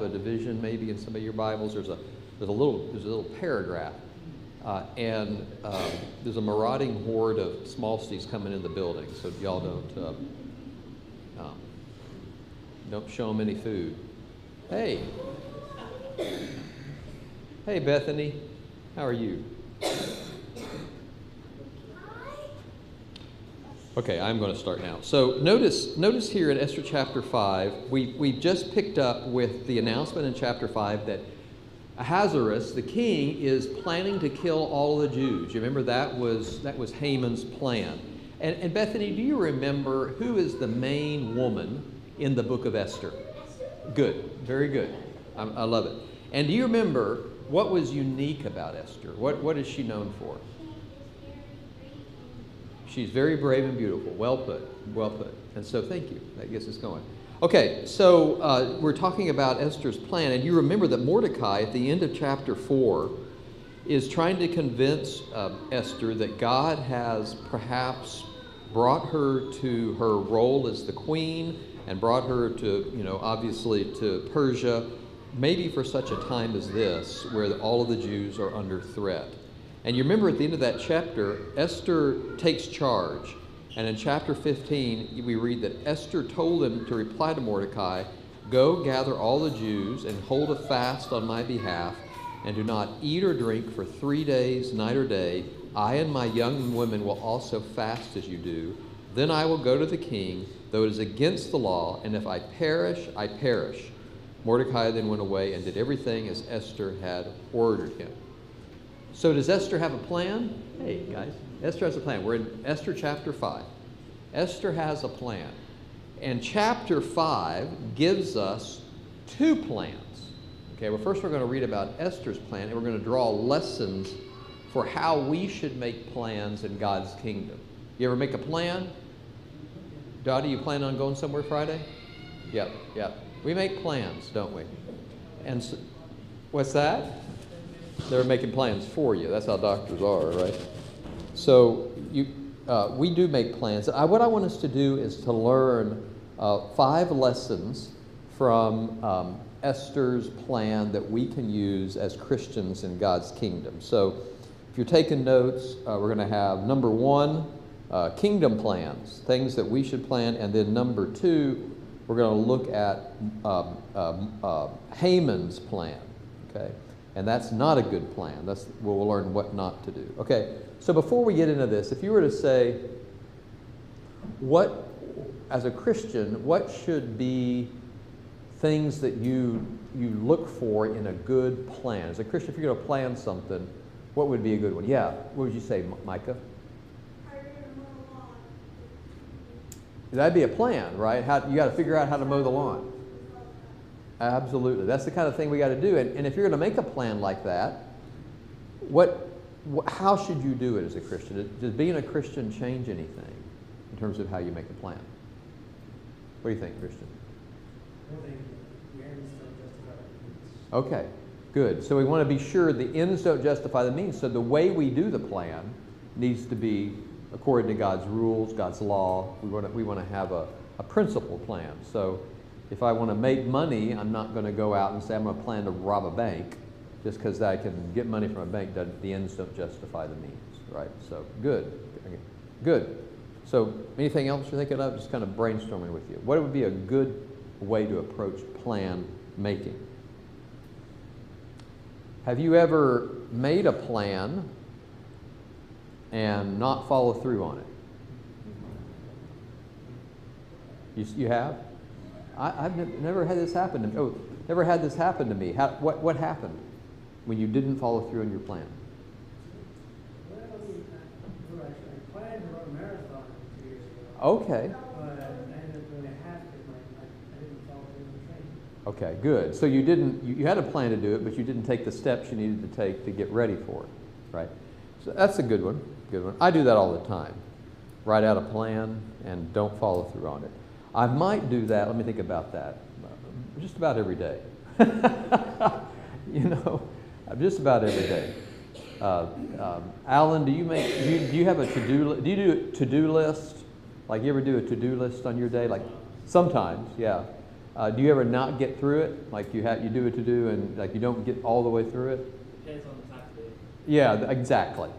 a division maybe in some of your Bibles. There's a little paragraph, and there's a marauding horde of small cities coming in the building. So y'all don't show them any food. Hey, Bethany, how are you? Okay, I'm going to start now. So notice here in Esther chapter 5, we just picked up with the announcement in chapter 5 that Ahasuerus, the king, is planning to kill all the Jews. You remember that was Haman's plan. And Bethany, do you remember who is the main woman in the book of Esther? Good, very good. I love it. And do you remember what was unique about Esther? What is she known for? She's very brave and beautiful. Well put, well put. And so thank you. That gets us going. Okay, so we're talking about Esther's plan, and you remember that Mordecai at the end of chapter 4 is trying to convince Esther that God has perhaps brought her to her role as the queen and brought her to, obviously to Persia, maybe for such a time as this, where all of the Jews are under threat. And you remember at the end of that chapter, Esther takes charge. And in chapter 15, we read that Esther told him to reply to Mordecai, "Go gather all the Jews and hold a fast on my behalf, and do not eat or drink for 3 days, night or day. I and my young women will also fast as you do. Then I will go to the king, though it is against the law, and if I perish, I perish." Mordecai then went away and did everything as Esther had ordered him. So does Esther have a plan? Hey, guys, Esther has a plan. We're in Esther chapter 5. Esther has a plan. And chapter 5 gives us 2 plans. Okay, well, first we're going to read about Esther's plan, and we're going to draw lessons for how we should make plans in God's kingdom. You ever make a plan? Dottie, you plan on going somewhere Friday? Yep. We make plans, don't we? And so, what's that? They're making plans for you. That's how doctors are, right? So we do make plans. What I want us to do is to learn 5 lessons from Esther's plan that we can use as Christians in God's kingdom. So if you're taking notes, we're going to have number 1, kingdom plans, things that we should plan. And then number 2, we're going to look at Haman's plan, okay? And that's not a good plan. That's where we'll learn what not to do. Okay, so before we get into this, if you were to say, as a Christian, what should be things that you look for in a good plan? As a Christian, if you're going to plan something, what would be a good one? Yeah, what would you say, Micah? That'd be a plan, right? You got to figure out how to mow the lawn. Absolutely. That's the kind of thing we got to do. And if you're going to make a plan like that, how should you do it as a Christian? Does being a Christian change anything in terms of how you make a plan? What do you think, Christian? Okay, good. So we want to be sure the ends don't justify the means. So the way we do the plan needs to be according to God's rules, God's law. We want to have a principled plan. So if I want to make money, I'm not going to go out and say I'm going to plan to rob a bank just because I can get money from a bank. The ends don't justify the means, right? So good. So anything else you're thinking of? Just kind of brainstorming with you. What would be a good way to approach plan making? Have you ever made a plan and not follow through on it? You have? I've never had this happen to me. Oh, never had this happen to me. What happened when you didn't follow through on your plan? Well, I planned to run a marathon 2 years ago. Okay. But I ended up doing a half because I didn't follow through on the training. Okay, good. So you had a plan to do it, but you didn't take the steps you needed to take to get ready for it, right? So that's a good one. Good one. I do that all the time. Write out a plan and don't follow through on it. I might do that, let me think about that, just about every day. Just about every day. Alan, do you have a to-do list? Like you ever do a to-do list on your day? Like sometimes, yeah. Do you ever not get through it? Like you do a to-do and like you don't get all the way through it? Depends on the type of day. Yeah, exactly.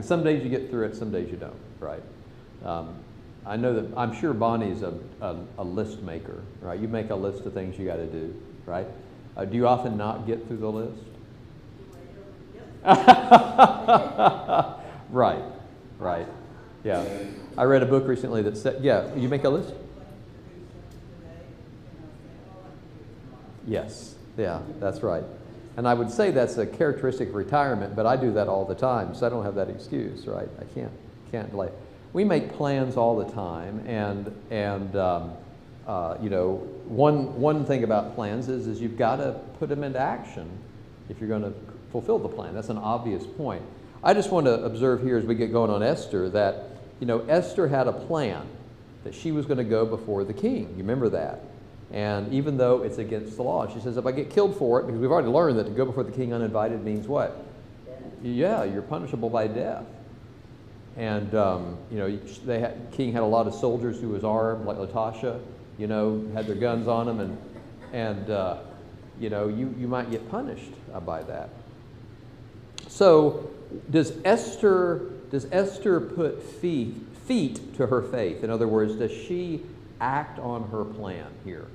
Some days you get through it, some days you don't, right? I know that, I'm sure Bonnie's a list maker, right? You make a list of things you got to do, right? Do you often not get through the list? Right. Yeah. I read a book recently that said, yeah, you make a list? Yes. Yeah, that's right. And I would say that's a characteristic of retirement, but I do that all the time, so I don't have that excuse, right? I can't delay. We make plans all the time, and you know, one thing about plans is you've got to put them into action if you're going to fulfill the plan. That's an obvious point. I just want to observe here as we get going on Esther that, you know, Esther had a plan that she was going to go before the king. You remember that? And even though it's against the law, she says, if I get killed for it, because we've already learned that to go before the king uninvited means what? Yeah, you're punishable by death. And, you know, king had a lot of soldiers who was armed, like Latasha, you know, had their guns on them, and you know, you might get punished by that. So does Esther put feet to her faith? In other words, does she act on her plan here?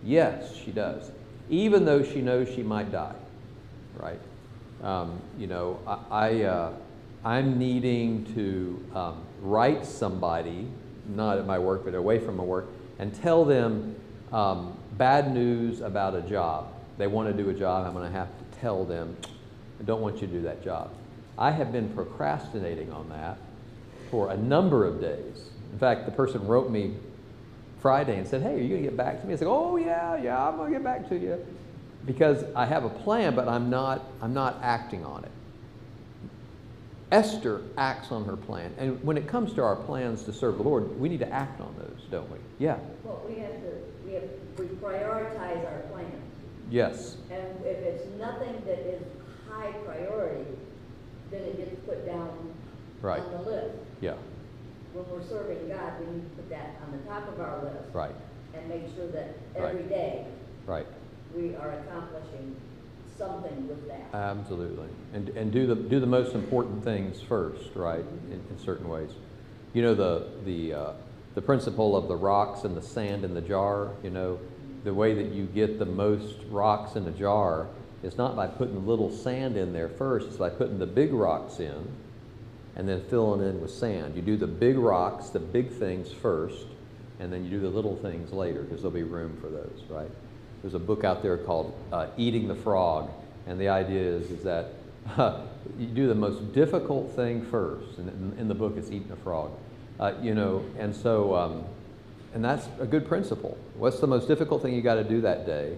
Yes, she does, even though she knows she might die, right? You know, I'm needing to write somebody, not at my work, but away from my work, and tell them bad news about a job. They want to do a job, I'm going to have to tell them, I don't want you to do that job. I have been procrastinating on that for a number of days. In fact, the person wrote me Friday and said, hey, are you going to get back to me? I said, oh, yeah, I'm going to get back to you. Because I have a plan, but I'm not acting on it. Esther acts on her plan. And when it comes to our plans to serve the Lord, we need to act on those, don't we? Yeah. Well, we prioritize our plans. Yes. And if it's nothing that is high priority, then it gets put down Right. on the list. Yeah. When we're serving God, we need to put that on the top of our list. Right. And make sure that every day Right. we are accomplishing something with that. Absolutely. And do the most important things first, right? In certain ways. You know the principle of the rocks and the sand in the jar, you know, the way that you get the most rocks in a jar is not by putting a little sand in there first, it's by putting the big rocks in and then filling in with sand. You do the big rocks, the big things first, and then you do the little things later because there'll be room for those, right? There's a book out there called Eating the Frog, and the idea is that you do the most difficult thing first, and in the book it's eating a frog. You know, and so, and that's a good principle. What's the most difficult thing you got to do that day?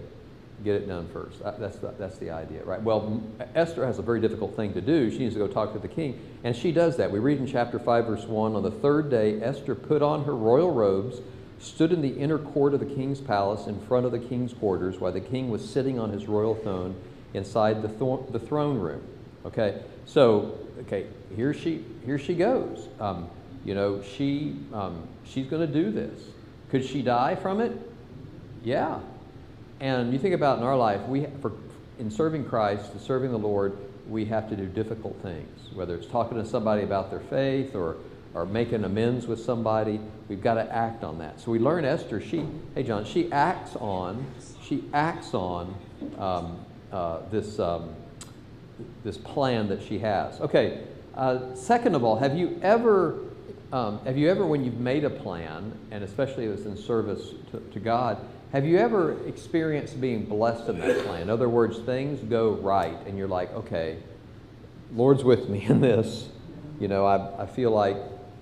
Get it done first. That's the idea, right? Well, Esther has a very difficult thing to do. She needs to go talk to the king, and she does that. We read in chapter 5, verse 1, on the third day, Esther put on her royal robes, stood in the inner court of the king's palace in front of the king's quarters while the king was sitting on his royal throne inside the throne room. Okay, so, okay, here she goes. You know, she's going to do this. Could she die from it? Yeah. And you think about in our life, in serving Christ, in serving the Lord, we have to do difficult things. Whether it's talking to somebody about their faith or making amends with somebody, we've got to act on that. So we learn Esther. She acts on this plan that she has. Okay. Second of all, have you ever, when you've made a plan, and especially if it's in service to God, have you ever experienced being blessed in that plan? In other words, things go right, and you're like, okay, Lord's with me in this. You know, I feel like,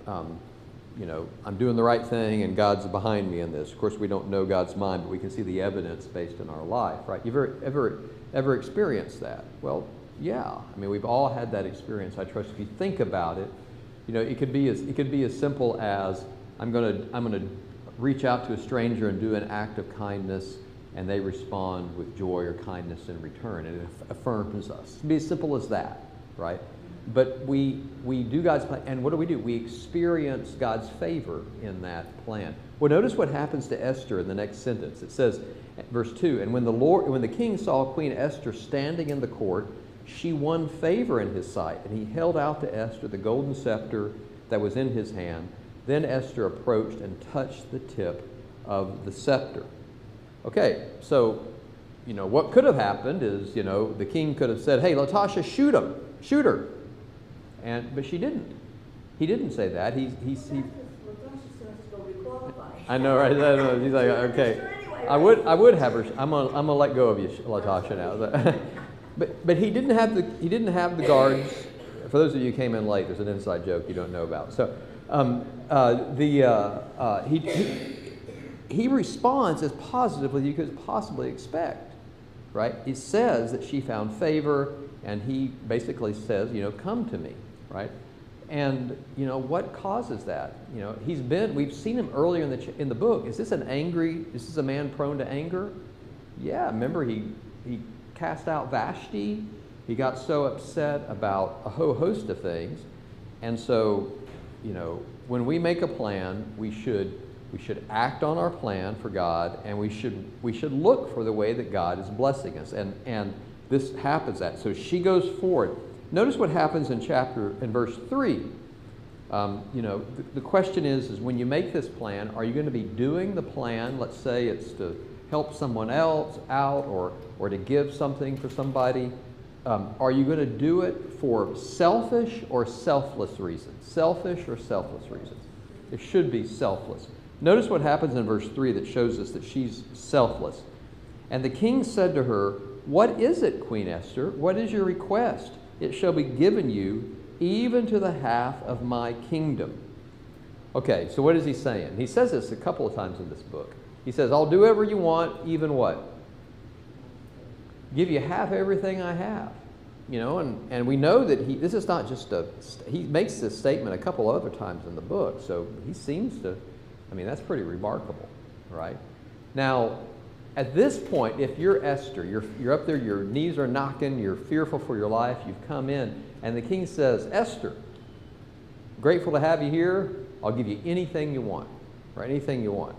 you know, I'm doing the right thing, and God's behind me in this. Of course, we don't know God's mind, but we can see the evidence based in our life, right? You've ever experienced that? Well, yeah. I mean, we've all had that experience. I trust if you think about it, you know, it could be as simple as I'm gonna reach out to a stranger and do an act of kindness, and they respond with joy or kindness in return, and it affirms us. It'd be as simple as that, right? But we do God's plan, and what do? We experience God's favor in that plan. Well, notice what happens to Esther in the next sentence. It says, verse 2, and when the king saw Queen Esther standing in the court, she won favor in his sight, and he held out to Esther the golden scepter that was in his hand. Then Esther approached and touched the tip of the scepter. Okay, so, what could have happened is, the king could have said, hey, Latasha, shoot her. But she didn't. He didn't say that. I know, right? He's like, okay. I would have her. I'm gonna let go of you, Latasha, now. but he didn't have the guards. For those of you who came in late, there's an inside joke you don't know about. So he responds as positively as you could possibly expect, right? He says that she found favor, and he basically says, come to me, right? And what causes that? We've seen him earlier in the book. Is this a man prone to anger? Yeah, remember he cast out Vashti. He got so upset about a whole host of things. And so, when we make a plan, we should act on our plan for God, and we should look for the way that God is blessing us. And this happens that. So she goes forward. Notice what happens in verse 3. The question is when you make this plan, are you going to be doing the plan? Let's say it's to help someone else out or to give something for somebody. Are you going to do it for selfish or selfless reasons? Selfish or selfless reasons? It should be selfless. Notice what happens in verse 3 that shows us that she's selfless. And the king said to her, what is it, Queen Esther? What is your request? It shall be given you even to the half of my kingdom. Okay, so what is he saying? He says this a couple of times in this book. He says, I'll do whatever you want, even what? Give you half everything I have. And we know that this is not just he makes this statement a couple of other times in the book, so he seems to, that's pretty remarkable, right? Now, at this point, if you're Esther, you're up there, your knees are knocking, you're fearful for your life, you've come in, and the king says, Esther, grateful to have you here, I'll give you anything you want, right? Anything you want.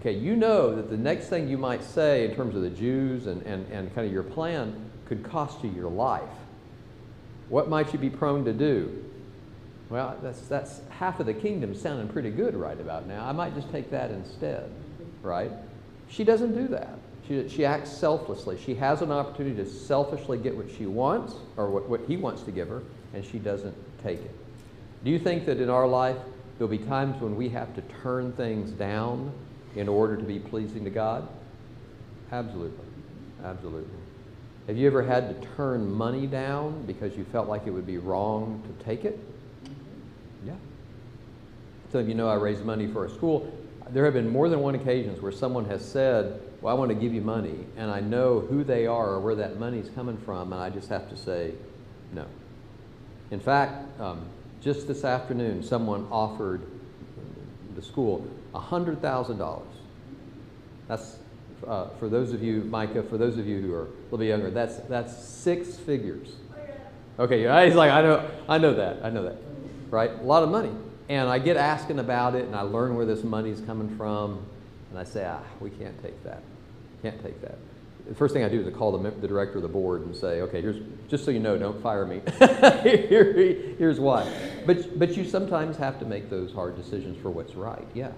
Okay, you know that the next thing you might say in terms of the Jews and kind of your plan could cost you your life. What might you be prone to do? Well, that's half of the kingdom sounding pretty good right about now. I might just take that instead, right? She doesn't do that. She acts selflessly. She has an opportunity to selfishly get what she wants, or what he wants to give her, and she doesn't take it. Do you think that in our life there'll be times when we have to turn things down in order to be pleasing to God? Absolutely. Absolutely. Have you ever had to turn money down because you felt like it would be wrong to take it? Yeah. Some of you know I raised money for a school. There have been more than one occasions where someone has said, well, I want to give you money, and I know who they are or where that money's coming from, and I just have to say no. In fact, just this afternoon, someone offered the school $100,000. That's, for those of you, Micah, for those of you who are a little bit younger, that's 6 figures. Okay, he's like, I know that, right? A lot of money. And I get asking about it, and I learn where this money's coming from, and I say, we can't take that. Can't take that. The first thing I do is I call the director of the board and say, okay, just so you know, don't fire me. Here's why. But you sometimes have to make those hard decisions for what's right. Yeah.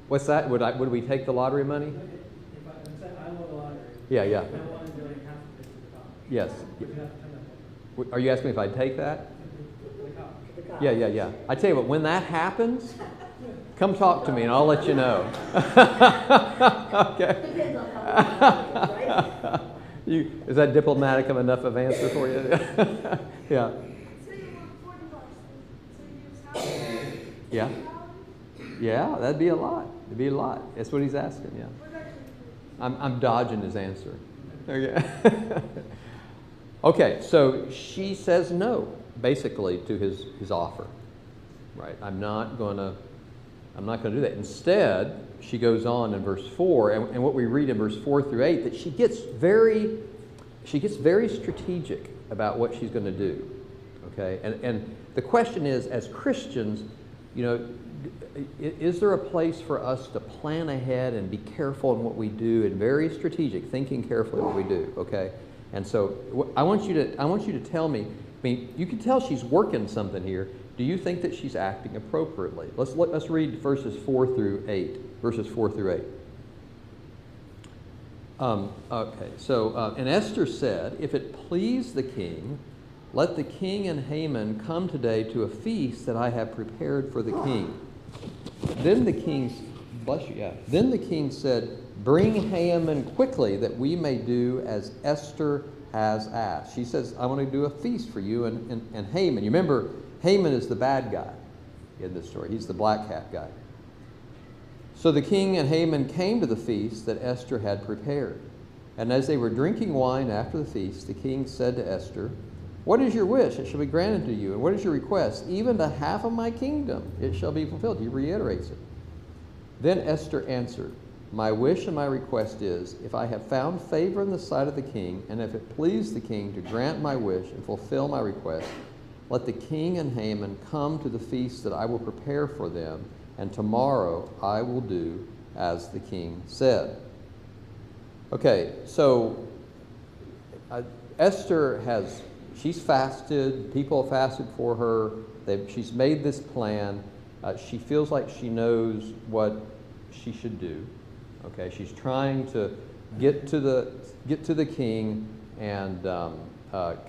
What's that? Would we take the lottery money? If I won the lottery. Yeah. I want to donate half of it to the cause. Yes. Would you have to turn that down? Are you asking me if I'd take that? The cause. Yeah. I tell you what, when that happens, come talk to me and I'll let you know. Okay. Depends on how you right? Is that diplomatic enough of answer for you? Yeah. So you want $40, so you use how Yeah. Yeah, that'd be a lot. It'd be a lot. That's what he's asking, yeah. I'm dodging his answer. Okay. Okay, so she says no, basically, to his offer. Right? I'm not going to I'm not going to do that. Instead, she goes on in verse 4, and what we read in verse 4 through 8, that she gets very strategic about what she's going to do. Okay? And the question is, as Christians, you know, is there a place for us to plan ahead and be careful in what we do, and very strategic, thinking carefully what we do? Okay? And so I want you to tell me, I mean, you can tell she's working something here. Do you think that she's acting appropriately? Let's read verses 4 through 8. Verses 4 through 8. Okay, so, and Esther said, "If it please the king, let the king and Haman come today to a feast that I have prepared for the king." Then the king, bless you, yeah. Then the king said, "Bring Haman quickly, that we may do as Esther has asked." She says, "I want to do a feast for you and Haman." You remember, Haman is the bad guy in this story. He's the black hat guy. So the king and Haman came to the feast that Esther had prepared. And as they were drinking wine after the feast, the king said to Esther, "What is your wish? It shall be granted to you. And what is your request? Even to half of my kingdom it shall be fulfilled." He reiterates it. Then Esther answered, "My wish and my request is, if I have found favor in the sight of the king, and if it please the king to grant my wish and fulfill my request, let the king and Haman come to the feast that I will prepare for them, and tomorrow I will do as the king said." Okay, so Esther she's fasted, people have fasted for her, she's made this plan, she feels like she knows what she should do. Okay, she's trying to get to the king and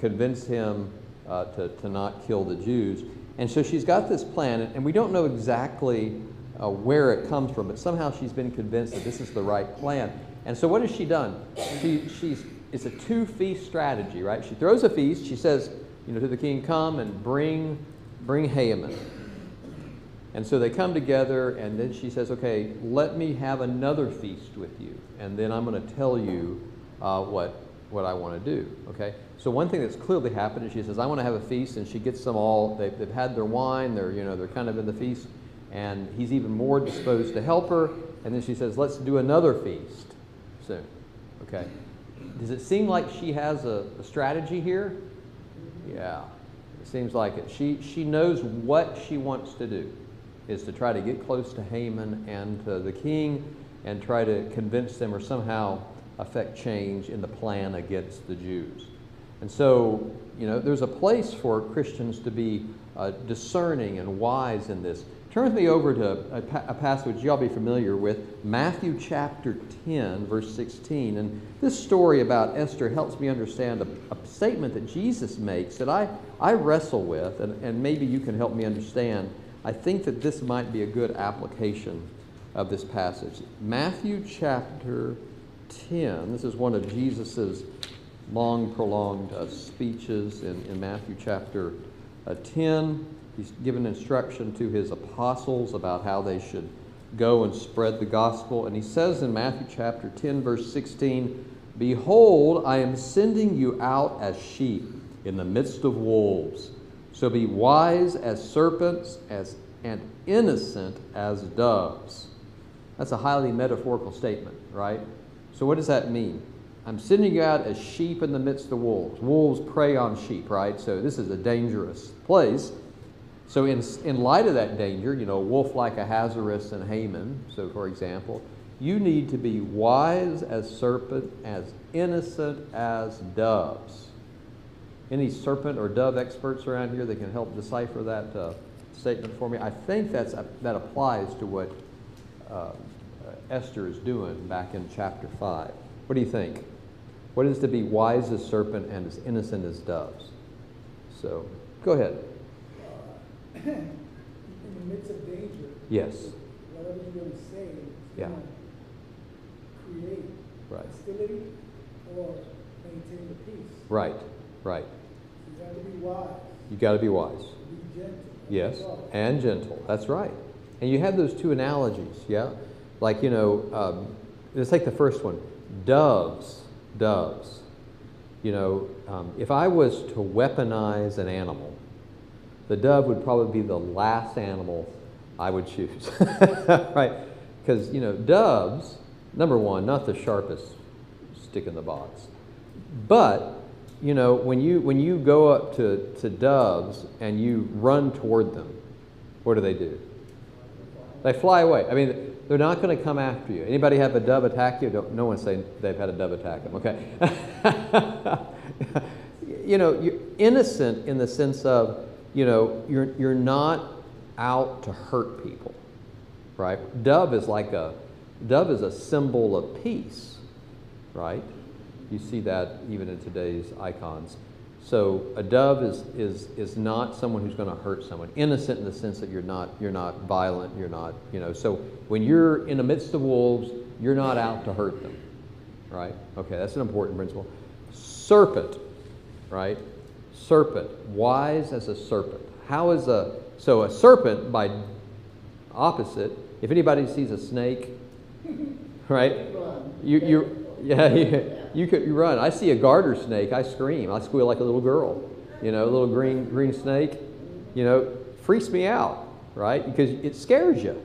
convince him to not kill the Jews. And so she's got this plan, and we don't know exactly where it comes from, but somehow she's been convinced that this is the right plan. And so what has she done? It's a two-feast strategy, right? She throws a feast. She says, you know, to the king, "Come and bring Haman." And so they come together, and then she says, "Okay, let me have another feast with you, and then I'm going to tell you what I want to do." Okay. So one thing that's clearly happened is she says, "I want to have a feast," and she gets them all. They've had their wine. They're kind of in the feast, and he's even more disposed to help her. And then she says, "Let's do another feast soon." Okay. Does it seem like she has a strategy here? Yeah, it seems like it. She knows what she wants to do, is to try to get close to Haman and to the king and try to convince them or somehow affect change in the plan against the Jews. And so, you know, there's a place for Christians to be discerning and wise in this. Turn with me over to a passage you'll be familiar with, Matthew chapter 10, verse 16. And this story about Esther helps me understand a statement that Jesus makes that I wrestle with, and maybe you can help me understand. I think that this might be a good application of this passage. Matthew chapter 10, this is one of Jesus's long, prolonged speeches in Matthew chapter 10. He's given instruction to his apostles about how they should go and spread the gospel. And he says in Matthew chapter 10, verse 16, "Behold, I am sending you out as sheep in the midst of wolves. So be wise as serpents and innocent as doves." That's a highly metaphorical statement, right? So what does that mean? I'm sending you out as sheep in the midst of wolves. Wolves prey on sheep, right? So this is a dangerous place. So in light of that danger, you know, a wolf like Ahasuerus and Haman, so for example, you need to be wise as serpent, as innocent as doves. Any serpent or dove experts around here that can help decipher that statement for me? I think that applies to what Esther is doing back in chapter 5. What do you think? What is to be wise as serpent and as innocent as doves? So, go ahead. In the midst of danger, Yes. whatever you're going to say is Yeah. going to create Right. hostility or maintain the peace. Right. You got to be wise. You got to be wise. Be gentle. Yes, That's all. and gentle. That's right. And you have those two analogies, yeah? Like, you know, let's take the first one. Doves. You know, if I was to weaponize an animal, the dove would probably be the last animal I would choose, right? Because, you know, doves, number one, not the sharpest stick in the box. But, you know, when you go up to doves and you run toward them, what do? They fly away. I mean, they're not going to come after you. Anybody have a dove attack you? No one's saying they've had a dove attack them, okay? You know, you're innocent in the sense of, you know, you're not out to hurt people, right? Dove is a symbol of peace, right? You see that even in today's icons. So a dove is not someone who's going to hurt someone. Innocent in the sense that you're not violent, you're not, you know. So when you're in the midst of wolves, you're not out to hurt them, right? Okay, that's an important principle. Serpent, right? Serpent, wise as a serpent. So a serpent, by opposite, if anybody sees a snake, right? You could run. I see a garter snake, I scream. I squeal like a little girl. You know, a little green snake, you know, freaks me out, right? Because it scares you.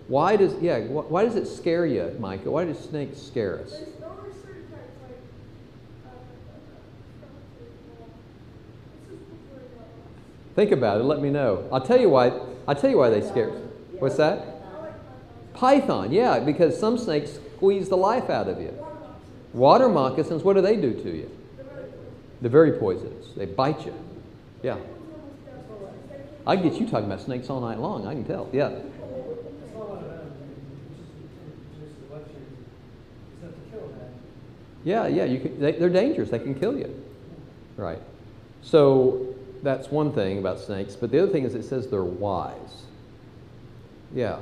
Why does it scare you, Micah? Why do snakes scare us? There's only certain types, like, Think about it. Let me know. I'll tell you why they scare us. What's that? Python, yeah, because some snakes squeeze the life out of you. Water moccasins, what do they do to you? They're very poisonous. They bite you. Yeah. I can get you talking about snakes all night long. I can tell. Yeah. That's all one of them. Just the lecture is that to kill that. Yeah. They're dangerous. They can kill you. Right. So that's one thing about snakes. But the other thing is it says they're wise. Yeah. I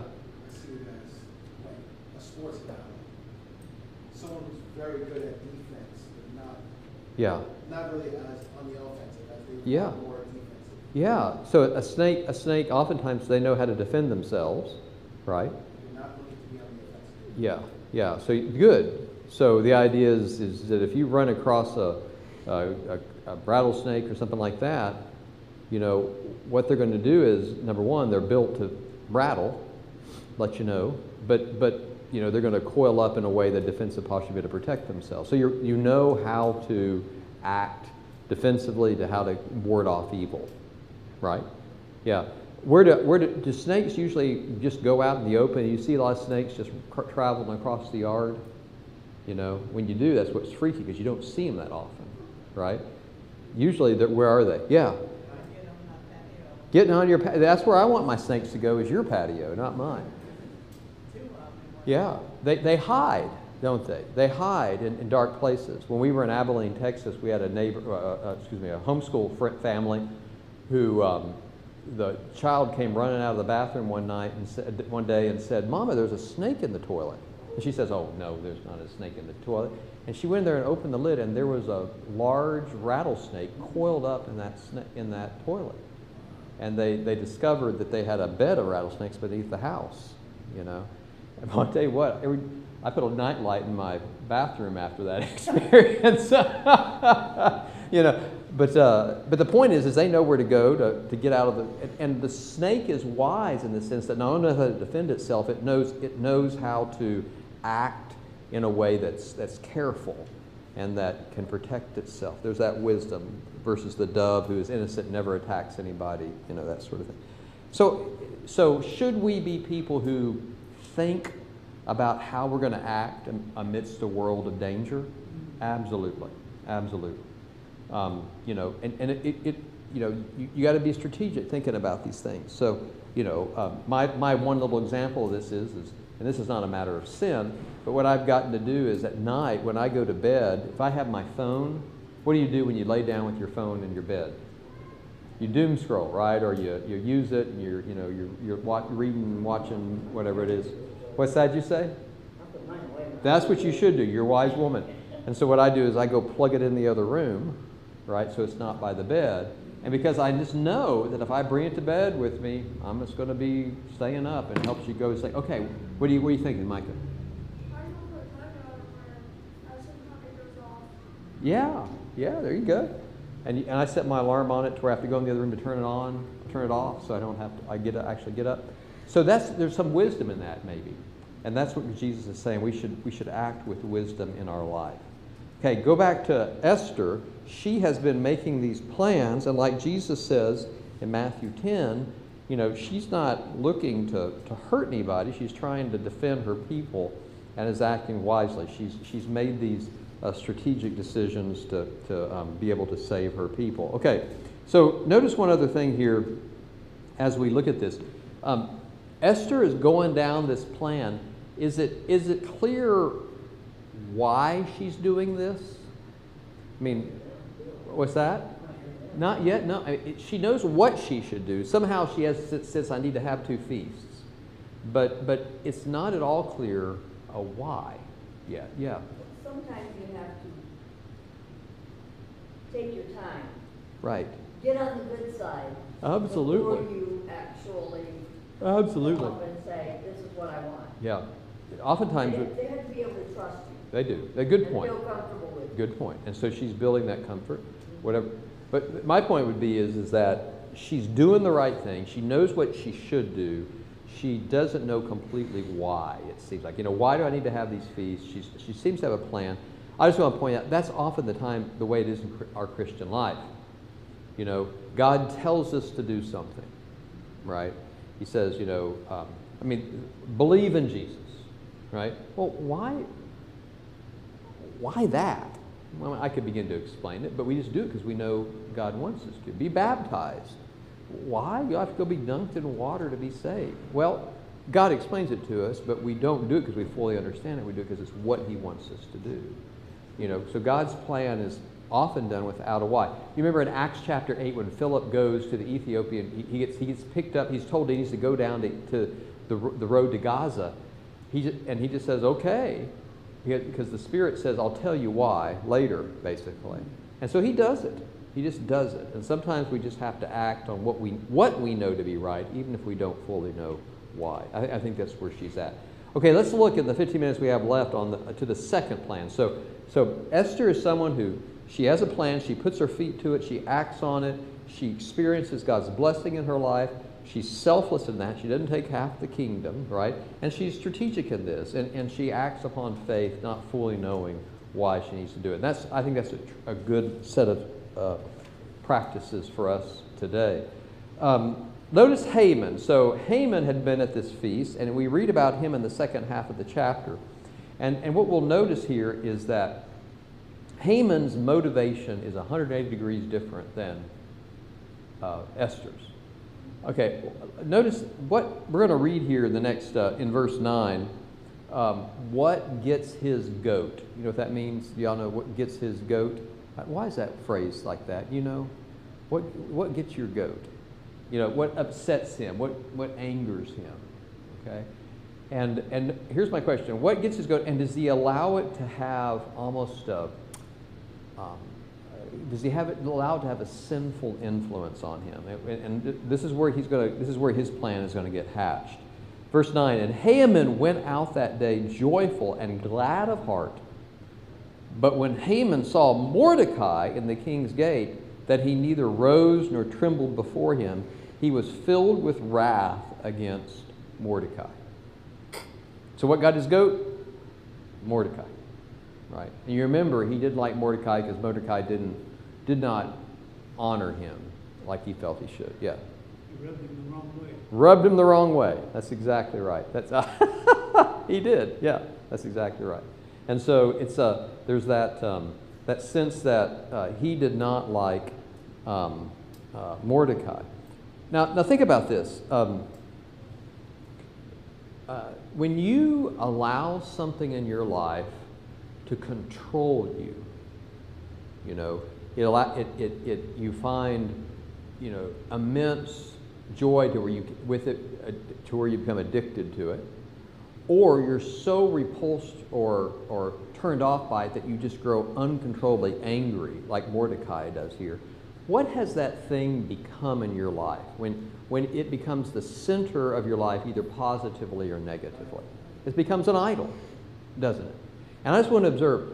see it as like a sports guy. Someone who's very good at defense, but not really as on the offensive as they are more defensive. Yeah. So a snake oftentimes they know how to defend themselves, right? They're not looking to be on the offensive. Yeah. So good. So the idea is that if you run across a rattlesnake or something like that, you know, what they're going to do is, number one, they're built to rattle, let you know, but you know, they're going to coil up in a way that defensive posture to protect themselves. So you know how to act defensively, to how to ward off evil, right? Yeah. Where do snakes usually just go out in the open? You see a lot of snakes just traveling across the yard. You know, when you do, that's what's freaky because you don't see them that often, right? Usually, where are they? Yeah. Getting on your patio. That's where I want my snakes to go, is your patio, not mine. Yeah, they hide, don't they? They hide in dark places. When we were in Abilene, Texas, we had a homeschool family who the child came running out of the bathroom one day and said, "Mama, there's a snake in the toilet." And she says, "Oh no, there's not a snake in the toilet." And she went in there and opened the lid, and there was a large rattlesnake coiled up in that toilet. And they discovered that they had a bed of rattlesnakes beneath the house, you know. And I'll tell you what, I put a nightlight in my bathroom after that experience. You know, but the point is they know where to go to get out of and the snake is wise in the sense that not only knows how to defend itself, it knows how to act in a way that's careful and that can protect itself. There's that wisdom versus the dove who is innocent, never attacks anybody, you know, that sort of thing. So should we be people who think about how we're going to act amidst a world of danger? Absolutely. You know, and it you know, you got to be strategic thinking about these things. So, you know, my one little example of this is, and this is not a matter of sin, but what I've gotten to do is at night when I go to bed, if I have my phone, what do you do when you lay down with your phone in your bed? You doom scroll, right? Or you use it and you're reading, watching, whatever it is. What's that you say? That's what you should do. You're a wise woman. And so what I do is I go plug it in the other room, right? So it's not by the bed. And because I just know that if I bring it to bed with me, I'm just going to be staying up, and it helps you go say, okay, what are you thinking, Micah? Yeah, there you go. And I set my alarm on it to where I have to go in the other room to turn it on, turn it off, so I don't have to, I get to actually get up. So there's some wisdom in that maybe. And that's what Jesus is saying. We should act with wisdom in our life. Okay, go back to Esther. She has been making these plans, and like Jesus says in Matthew 10, you know, she's not looking to hurt anybody. She's trying to defend her people and is acting wisely. She's made these strategic decisions to be able to save her people. Okay, so notice one other thing here as we look at this. Esther is going down this plan. Is it clear why she's doing this? I mean, what's that? Not yet. No, she knows what she should do. Somehow she says, "I need to have 2 feasts," but it's not at all clear why yet. Yeah. Sometimes you have to take your time. Right. Get on the good side. Absolutely. Before you actually Absolutely. come up and say, "This is what I want." Yeah. Oftentimes They have to be able to trust you. they do. A good And point. feel comfortable with you. Good point. And so she's building that comfort, whatever. But my point would be is that she's doing the right thing. She knows what she should do. She doesn't know completely why, it seems like. You know, why do I need to have these feasts? She seems to have a plan. I just want to point out, that's often the way it is in our Christian life. You know, God tells us to do something, right? He says, you know, believe in Jesus, right? Well, why that? Well, I could begin to explain it, but we just do it because we know God wants us to. Be baptized. Why? You have to go be dunked in water to be saved. Well, God explains it to us, but we don't do it because we fully understand it. We do it because it's what He wants us to do. You know, so God's plan is often done without a why. You remember in Acts chapter 8 when Philip goes to the Ethiopian, he gets picked up. He's told he needs to go down to the road to Gaza. He just says, okay. Because the Spirit says, I'll tell you why later, basically. And so he does it. He just does it. And sometimes we just have to act on what we know to be right, even if we don't fully know why. I think that's where she's at. Okay, let's look in the 15 minutes we have left to the second plan. So Esther is someone who, she has a plan, she puts her feet to it, she acts on it, she experiences God's blessing in her life. She's selfless in that. She doesn't take half the kingdom, right? And she's strategic in this, and she acts upon faith, not fully knowing why she needs to do it. And I think that's a good set of practices for us today. Notice Haman. So Haman had been at this feast, and we read about him in the second half of the chapter. And what we'll notice here is that Haman's motivation is 180 degrees different than Esther's. Okay, notice what we're going to read here in the next, in verse 9. What gets his goat? You know what that means? Do y'all know what gets his goat? Why is that phrased like that? You know, what gets your goat? You know, what upsets him? What angers him? Okay, and here's my question: what gets his goat? And does he allow it to have almost a does he allow it to have a sinful influence on him? And this is where his plan is going to get hatched. Verse 9, and Haman went out that day joyful and glad of heart. But when Haman saw Mordecai in the king's gate, that he neither rose nor trembled before him, he was filled with wrath against Mordecai. So what got his goat? Mordecai. Right. And you remember he didn't like Mordecai because Mordecai did not honor him like he felt he should. Yeah. He rubbed him the wrong way. Rubbed him the wrong way. That's exactly right. That's he did. Yeah. That's exactly right. And so it's there's that that sense that he did not like Mordecai. Now think about this. When you allow something in your life to control you, you know, you find, you know, immense joy to where you become addicted to it, or you're so repulsed or turned off by it that you just grow uncontrollably angry, like Mordecai does here. What has that thing become in your life when it becomes the center of your life, either positively or negatively? It becomes an idol, doesn't it? And I just want to observe,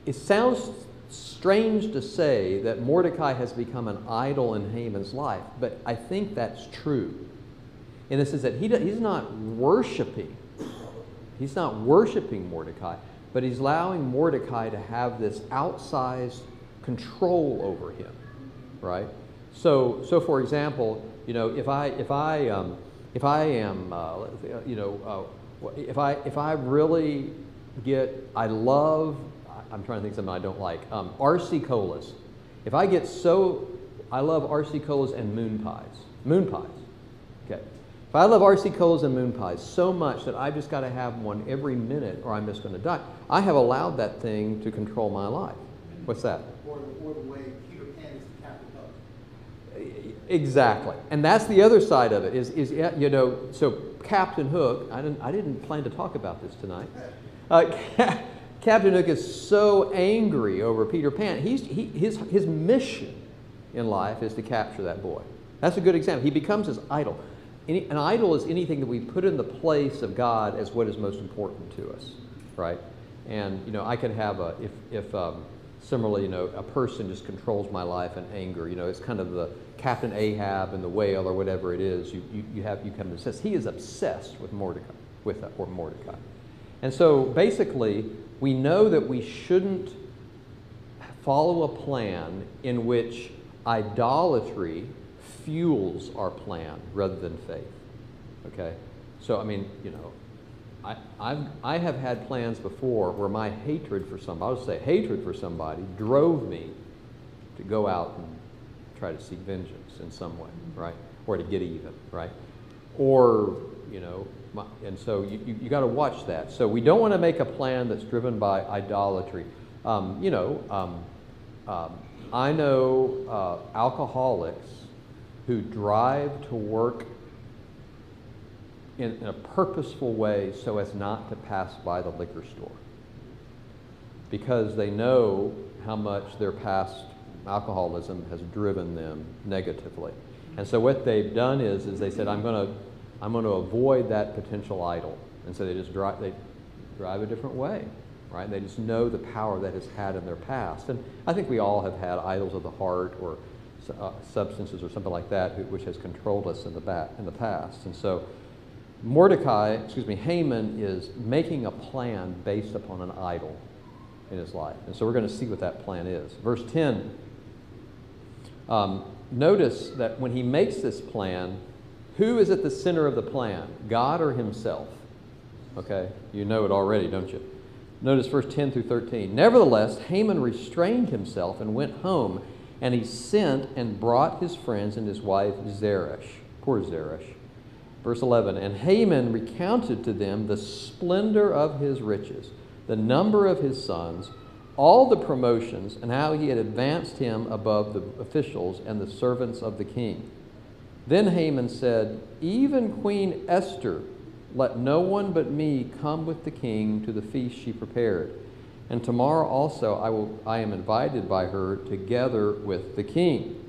it sounds strange to say that Mordecai has become an idol in Haman's life, but I think that's true. And this is that he's not worshiping. He's not worshiping Mordecai, but he's allowing Mordecai to have this outsized control over him, right? So for example, you know, if I really I'm trying to think of something I don't like. RC colas. I love RC colas and moon pies. Moon pies. Okay. If I love RC colas and moon pies so much that I've just got to have one every minute or I'm just going to die, I have allowed that thing to control my life. What's that? Or the way Peter Pan is the Captain Hook. Exactly. And that's the other side of it is you know, so Captain Hook, I didn't plan to talk about this tonight. Captain Hook is so angry over Peter Pan. His mission in life is to capture that boy. That's a good example. He becomes his idol. An idol is anything that we put in the place of God as what is most important to us, right? And you know, I can have similarly, you know, a person just controls my life in anger. You know, it's kind of the Captain Ahab and the whale or whatever it is. You come obsessed. He is obsessed with Mordecai, or Mordecai. And so basically, we know that we shouldn't follow a plan in which idolatry fuels our plan rather than faith. Okay? So, I mean, you know, I have had plans before where my hatred for somebody drove me to go out and try to seek vengeance in some way, right? Or to get even, right? Or, you know, and so you got to watch that. So we don't want to make a plan that's driven by idolatry. I know alcoholics who drive to work in a purposeful way so as not to pass by the liquor store, because they know how much their past alcoholism has driven them negatively. And so what they've done is they said, I'm going to avoid that potential idol. And so they drive a different way, right? They just know the power that has had in their past. And I think we all have had idols of the heart or substances or something like that which has controlled us in the past. And so Haman is making a plan based upon an idol in his life. And so we're going to see what that plan is. Verse 10, notice that when he makes this plan, who is at the center of the plan? God or himself? Okay, you know it already, don't you? Notice verse 10 through 13. Nevertheless, Haman restrained himself and went home, and he sent and brought his friends and his wife Zeresh. Poor Zeresh. Verse 11, and Haman recounted to them the splendor of his riches, the number of his sons, all the promotions, and how he had advanced him above the officials and the servants of the king. Then Haman said, even Queen Esther, let no one but me come with the king to the feast she prepared. And tomorrow also I am invited by her together with the king.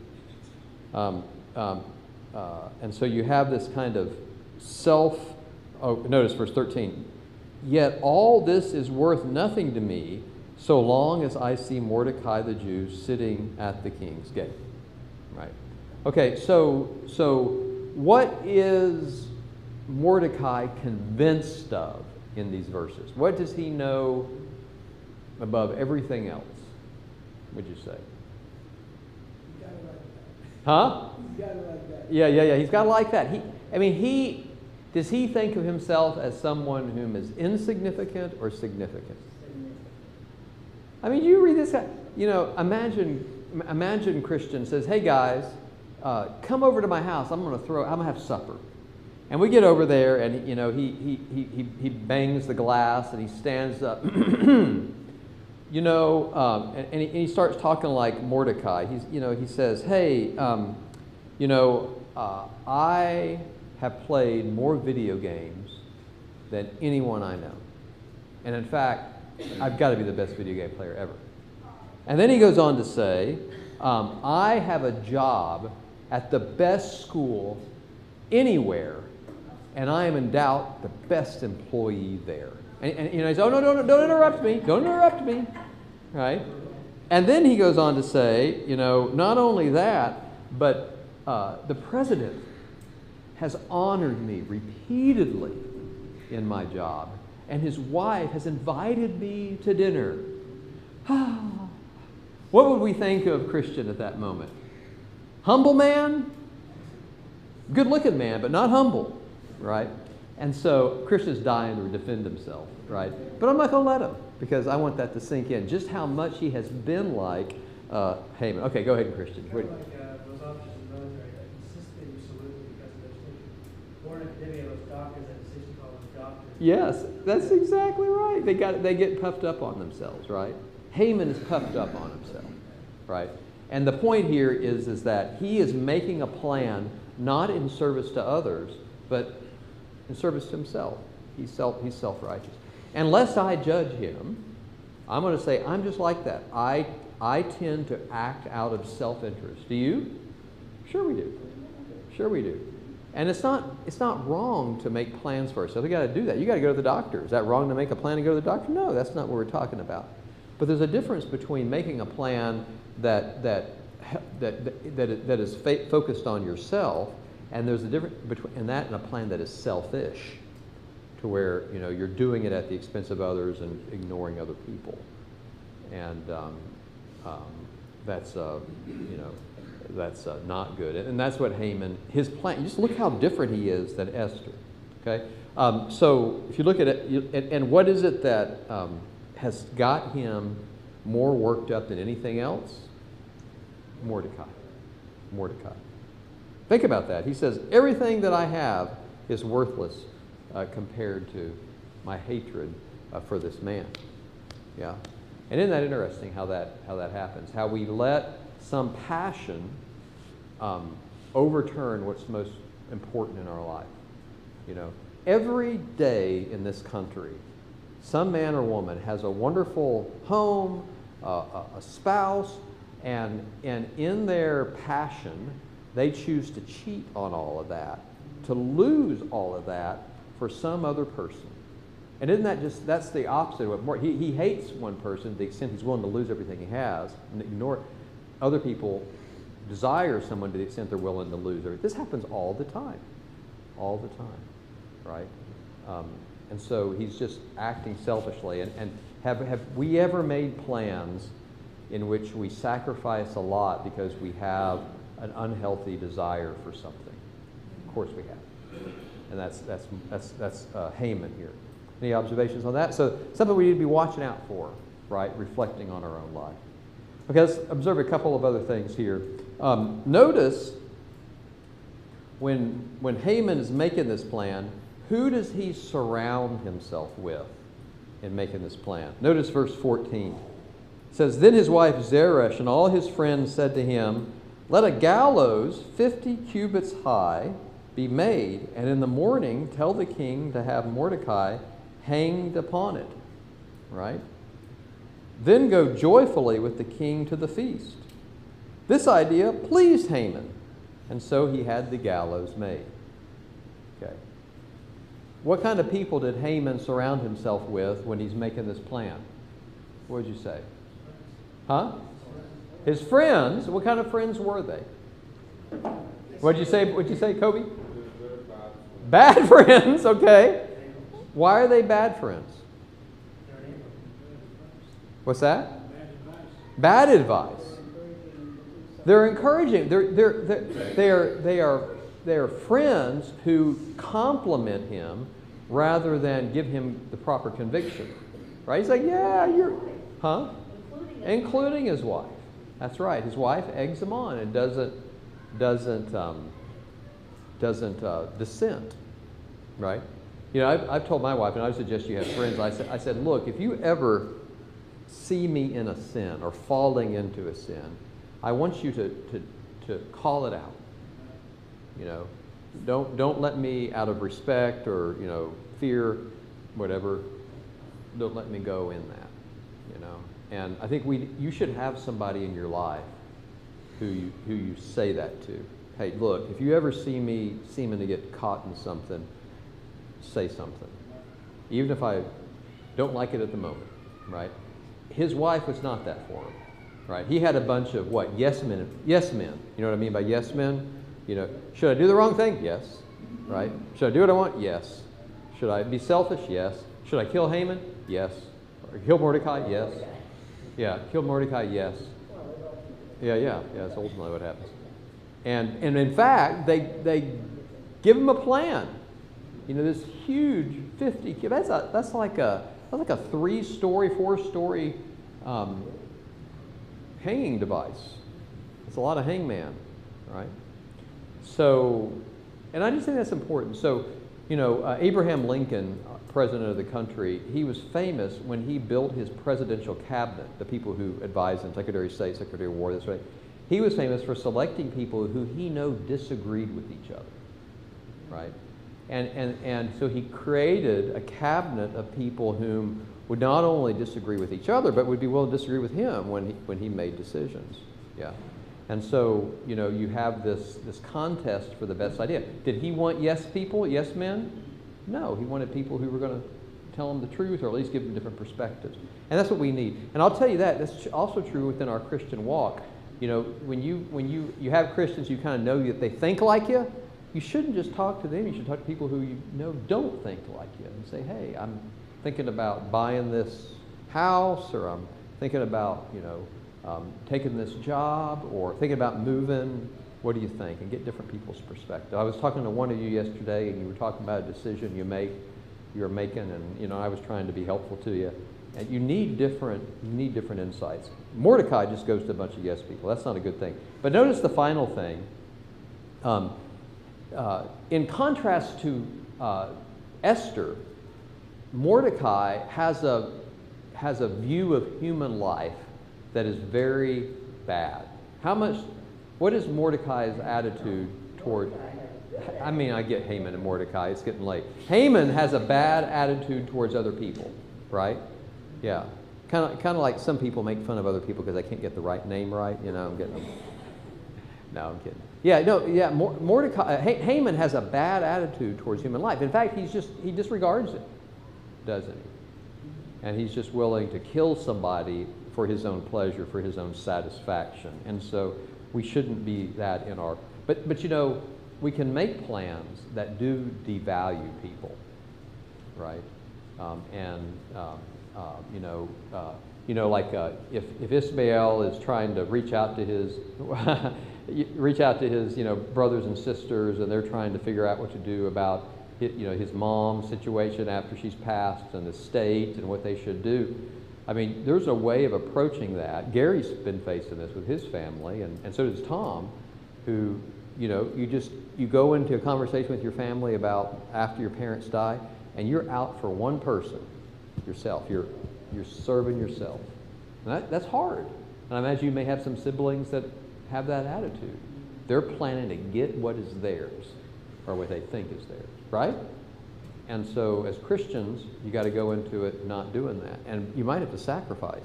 And so you have this kind of notice verse 13. Yet all this is worth nothing to me so long as I see Mordecai the Jew sitting at the king's gate. Right? Okay, so what is Mordecai convinced of in these verses? What does he know above everything else, would you say? He's got it like that. Huh? He's got it like that. Yeah. He's got it like that. Does he think of himself as someone whom is insignificant or significant? I mean, you read this, you know, imagine Christian says, hey guys, come over to my house. I'm gonna have supper. And we get over there, and you know, he bangs the glass and he stands up. You know, and he starts talking like Mordecai. He says, hey, I have played more video games than anyone I know. And in fact, I've got to be the best video game player ever. And then he goes on to say, I have a job at the best school anywhere, and I am in doubt the best employee there. And you know, he says, oh, no, don't interrupt me. Don't interrupt me. Right? And then he goes on to say, you know, not only that, but the president has honored me repeatedly in my job, and his wife has invited me to dinner. What would we think of Christian at that moment? Humble man? Good-looking man, but not humble, right? And so Christian's dying to defend himself, right? But I'm not going to let him, because I want that to sink in, just how much he has been like Haman. Okay, go ahead, Christian. Kind of like those officers in the military that insist that you salute them because of their station. Or in academia, those doctors that insist you call them doctors. Yes, that's exactly right. They get puffed up on themselves, right? Haman is puffed up on himself, right? And the point here is that he is making a plan not in service to others, but in service to himself. He's self-righteous. And lest I judge him, I'm going to say I'm just like that. I tend to act out of self-interest. Do you? Sure we do. Sure we do. And it's not wrong to make plans for yourself. You got to do that. You got to go to the doctor. Is that wrong to make a plan and go to the doctor? No, that's not what we're talking about. But there's a difference between making a plan that is focused on yourself, and there's a difference between that and a plan that is selfish, to where you're doing it at the expense of others and ignoring other people, and that's not good. And that's what Haman, his plan. Just look how different he is than Esther. Okay, so if you look at it, and what is it that has got him more worked up than anything else? Mordecai. Think about that. He says, everything that I have is worthless compared to my hatred for this man. Yeah. And isn't that interesting how that happens? How we let some passion overturn what's most important in our life. Every day in this country, some man or woman has a wonderful home, a spouse, and in their passion, they choose to cheat on all of that, to lose all of that for some other person. And isn't that that's the opposite of what he hates one person to the extent he's willing to lose everything he has and ignore it. Other people desire someone to the extent they're willing to lose everything. This happens all the time, right? And so he's just acting selfishly. And have we ever made plans in which we sacrifice a lot because we have an unhealthy desire for something? Of course we have. And that's Haman here. Any observations on that? So something we need to be watching out for, right? Reflecting on our own life. Okay, let's observe a couple of other things here. Notice when Haman is making this plan, who does he surround himself with in making this plan? Notice verse 14. It says, Then his wife Zeresh and all his friends said to him, Let a gallows 50 cubits high be made, and in the morning tell the king to have Mordecai hanged upon it. Right? Then go joyfully with the king to the feast. This idea pleased Haman, and so he had the gallows made. Okay. What kind of people did Haman surround himself with when he's making this plan? What did you say? Huh? His friends. What kind of friends were they? What'd you say, Kobe? Bad friends, okay. Why are they bad friends? What's that? Bad advice. They're encouraging. They are friends who compliment him rather than give him the proper conviction. Right? He's like, yeah, you're, huh? Including his wife. That's right. His wife eggs him on and doesn't dissent. Right? I've told my wife, and I suggest you have friends. I said, look, if you ever see me in a sin or falling into a sin, I want you to call it out. Don't let me, out of respect or fear, whatever, don't let me go in that. And I think you should have somebody in your life who you say that to. Hey, look, if you ever see me seeming to get caught in something, say something, even if I don't like it at the moment. Right? His wife was not that for him. right? He had a bunch of what? Yes men. Yes men. You know what I mean by yes men? You know, should I do the wrong thing? Yes. Right? Should I do what I want? Yes. Should I be selfish? Yes. Should I kill Haman? Yes. Or kill Mordecai? Yes. Yeah. Kill Mordecai? Yes. Yeah. That's ultimately what happens. And in fact, they give him a plan. You know, this huge 50. That's like a 3-story, 4-story hanging device. It's a lot of hangman, right? So, and I just think that's important. So, you know, Abraham Lincoln, president of the country, he was famous when he built his presidential cabinet, the people who advised him, Secretary of State, Secretary of War, that's right. He was famous for selecting people who he disagreed with each other, right? And so he created a cabinet of people whom would not only disagree with each other, but would be willing to disagree with him when he made decisions. Yeah. And so, you know, you have this contest for the best idea. Did he want yes people, yes men? No, he wanted people who were going to tell him the truth or at least give him different perspectives. And that's what we need. And I'll tell you that's also true within our Christian walk. You know, when you have Christians, you kind of know that they think like you. You shouldn't just talk to them. You should talk to people who you know don't think like you and say, hey, I'm thinking about buying this house, or I'm thinking about, you know, taking this job, or thinking about moving. What do you think? And get different people's perspective. I was talking to one of you yesterday, and you were talking about a decision you're making, and you know, I was trying to be helpful to you. And you need different insights. Mordecai just goes to a bunch of yes people. That's not a good thing. But notice the final thing. In contrast to Esther, Mordecai has a view of human life that is very bad. What is Mordecai's attitude toward, I mean, I get Haman and Mordecai, it's getting late. Haman has a bad attitude towards other people, right? Yeah. Kind of like some people make fun of other people because they can't get the right name right, you know, I'm getting them. No, I'm kidding. Mordecai, Haman has a bad attitude towards human life. In fact, he disregards it, doesn't he? And he's just willing to kill somebody for his own pleasure, for his own satisfaction. And so we shouldn't be that in our, but you know, we can make plans that do devalue people, right? Like if Ismael is trying to reach out to his brothers and sisters, and they're trying to figure out what to do about his mom's situation after she's passed, and the state and what they should do. I mean, there's a way of approaching that. Gary's been facing this with his family, and so does Tom, who, you go into a conversation with your family about after your parents die, and you're out for one person, yourself. You're serving yourself. And that's hard. And I imagine you may have some siblings that have that attitude. They're planning to get what is theirs, or what they think is theirs, right? And so as Christians, you got to go into it not doing that. And you might have to sacrifice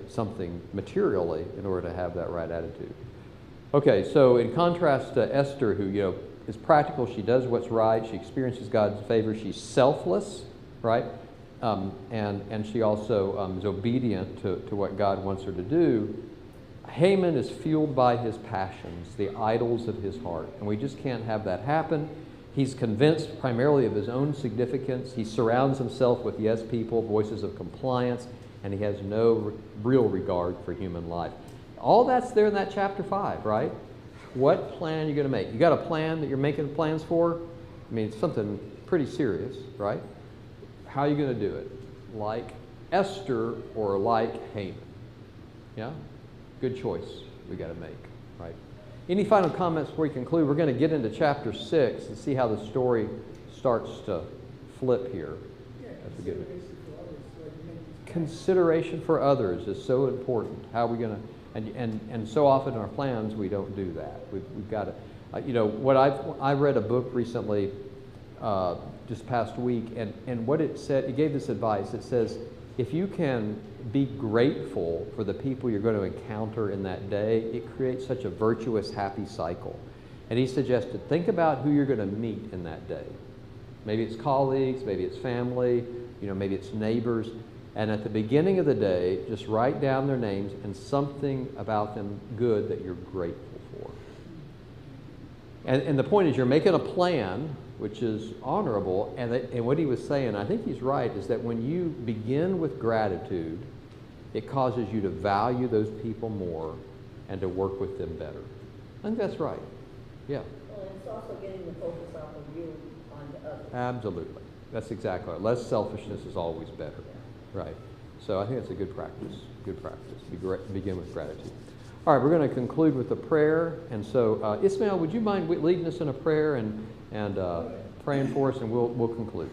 something materially in order to have that right attitude. Okay, so in contrast to Esther, who is practical, she does what's right, she experiences God's favor, she's selfless, right? And she also is obedient to what God wants her to do. Haman is fueled by his passions, the idols of his heart, and we just can't have that happen. He's convinced primarily of his own significance. He surrounds himself with yes people, voices of compliance, and he has no real regard for human life. All that's there in that chapter 5, right? What plan are you going to make? You got a plan that you're making plans for? I mean, it's something pretty serious, right? How are you going to do it? Like Esther or like Haman? Yeah? Good choice we got to make, right? Any final comments before we conclude? We're going to get into chapter 6 and see how the story starts to flip here. That's a good one. Consideration for others is so important. How are we going to, and so often in our plans we don't do that. We've got to, I read a book recently, just past week, and what it said, it gave this advice. It says, if you can be grateful for the people you're going to encounter in that day, it creates such a virtuous, happy cycle. And he suggested, think about who you're going to meet in that day. Maybe it's colleagues, maybe it's family, maybe it's neighbors. And at the beginning of the day, just write down their names and something about them good that you're grateful for. And the point is, you're making a plan, which is honorable, and what he was saying, I think he's right, is that when you begin with gratitude, it causes you to value those people more and to work with them better. I think that's right. Yeah. Well, it's also getting the focus off of you onto others. Absolutely. That's exactly right. Less selfishness is always better. Right. So I think that's a good practice. Good practice. Begin with gratitude. All right, we're going to conclude with a prayer. And so, Ismail, would you mind leading us in a prayer and praying for us, and we'll conclude.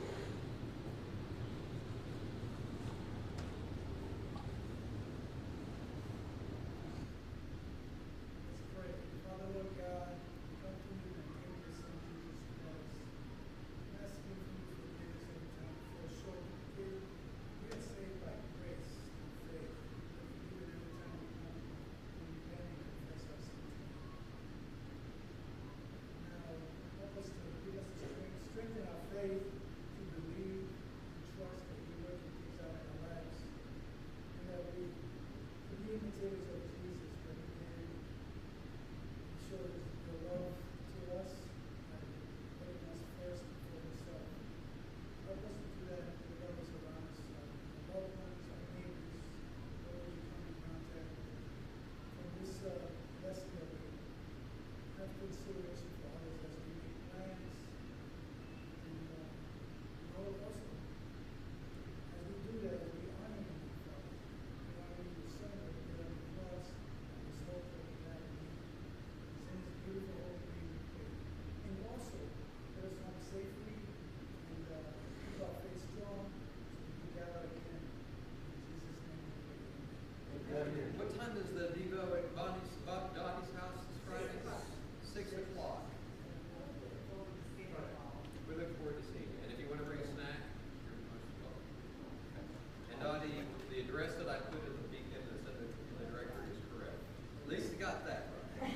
What time is the Devo at Dottie's house this Friday? 6 o'clock. We look forward to seeing you. And if you want to bring a snack, you're most welcome. And Dottie, the address that I put in the beacon that's in the directory is correct. Lisa got that right.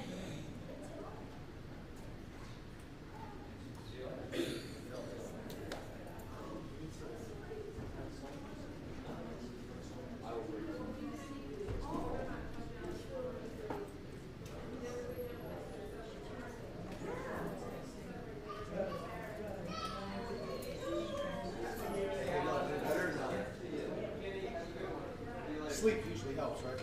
Sleep usually helps, right?